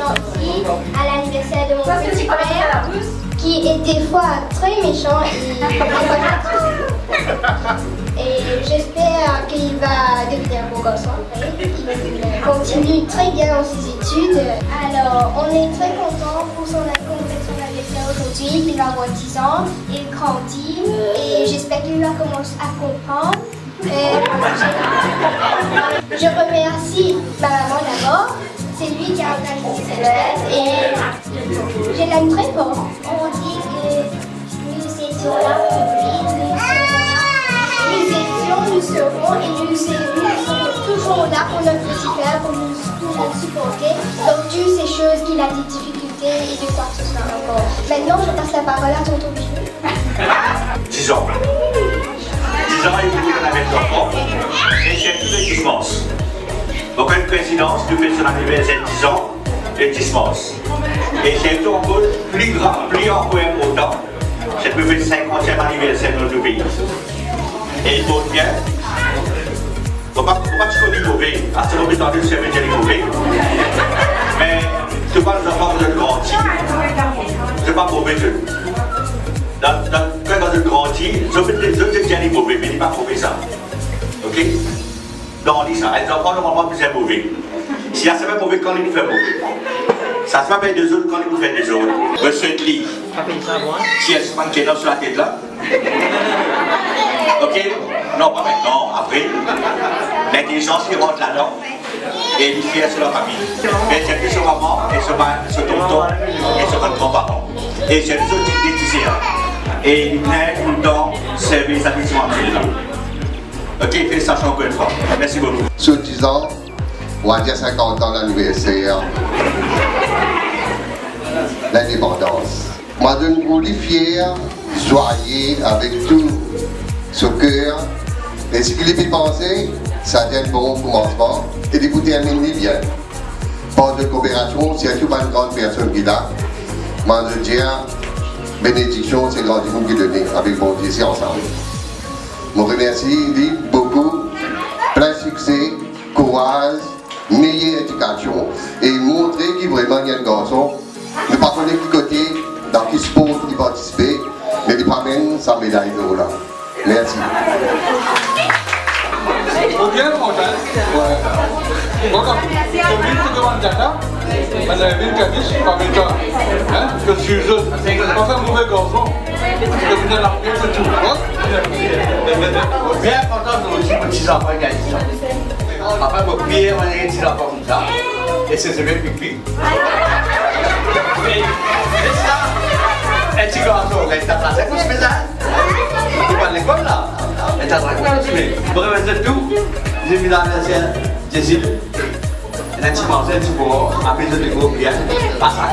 gentil à l'anniversaire de mon petit frère, qui est des fois très méchant et j'espère qu'il va devenir un beau garçon après. Il continue très bien dans ses études. Alors, on est très content pour son anniversaire aujourd'hui. Il va avoir 10 ans, il grandit et j'espère qu'il va commencer à comprendre. Je remercie ma maman d'abord. C'est lui qui a organisé cette fête et je l'aime très fort. On dit que nous étions là pour lui, nous serons et nous serons toujours là pour notre petit frère, pour nous supporter. Donc, dû ces choses qu'il a des difficultés et de quoi que ce soit encore. Maintenant, je passe la parole à tonton Bichou. 10 ans. 10 ans et vous en avez enfants. Et c'est tout le dimanche. Donc, une présidence, nous faisons son anniversaire 10 ans, le dimanche. Et c'est encore plus grand, plus encore important. C'est le 50e anniversaire de notre pays. Et il faut bien. Il ne faut pas se dire mauvais. À ce moment-là, c'est dire mauvais. Mais ce n'est pas les enfants de grandir. Ce n'est pas mauvais. Quand on grandit, je veux dire mauvais, mais il n'est pas mauvais ça. Ok? Non, on dit ça. Les enfants, normalement, plus c'est mauvais. Si ça fait mauvais, quand ils nous fait mauvais. Ça se fait des autres quand ils nous fait des autres. Monsieur Lee, si elle se manque sur la tête là. Ok? Non, pas maintenant, après. L'intelligence qui rentre là-dedans et il fait sur la famille. Mais c'est plus son maman et son tonton et son grand-parent. Et c'est les autres qui disent et il venait tout le temps servir les amusements là. Ok, félicitations encore une fois. Merci beaucoup. Sur 10 ans, on va dire 50 ans l'anniversaire, l'indépendance. Moi, je me suis fier, joyeux avec tout ce cœur. Et ce qu'il est pensé, ça vient de bon commencement. Et de vous terminer bien. Par de coopération, c'est tout une grande personne qui est là. Moi, je dis, bénédiction, c'est grand monde qui est donné avec bon Dieu, c'est ensemble. Je remercie beaucoup, plein succès, courage, meilleure éducation et montrer qu'il vraiment y a un garçon. Ne pas connaître qui côté, dans qui sport il participe, mais il promène sa médaille d'or là. Merci. Bien content. Voilà. Combien de grandes data, madame Vilkadis, par le temps, que je suis jeune, pas un mauvais garçon, que vous avez la paix de tout le monde. Bien content de aussi petits enfants qui ont enfin, mon pire, on a des petits enfants comme ça, et c'est le pipi. Mais ça, un petit garçon, reste à place, c'est quoi ça? Tu vas à l'école là? Et t'as très bien aussi. Bref, c'est tout. J'ai mis dans la scène, j'ai dit, un petit français, tu vois, à peine de gros bien, pas ça.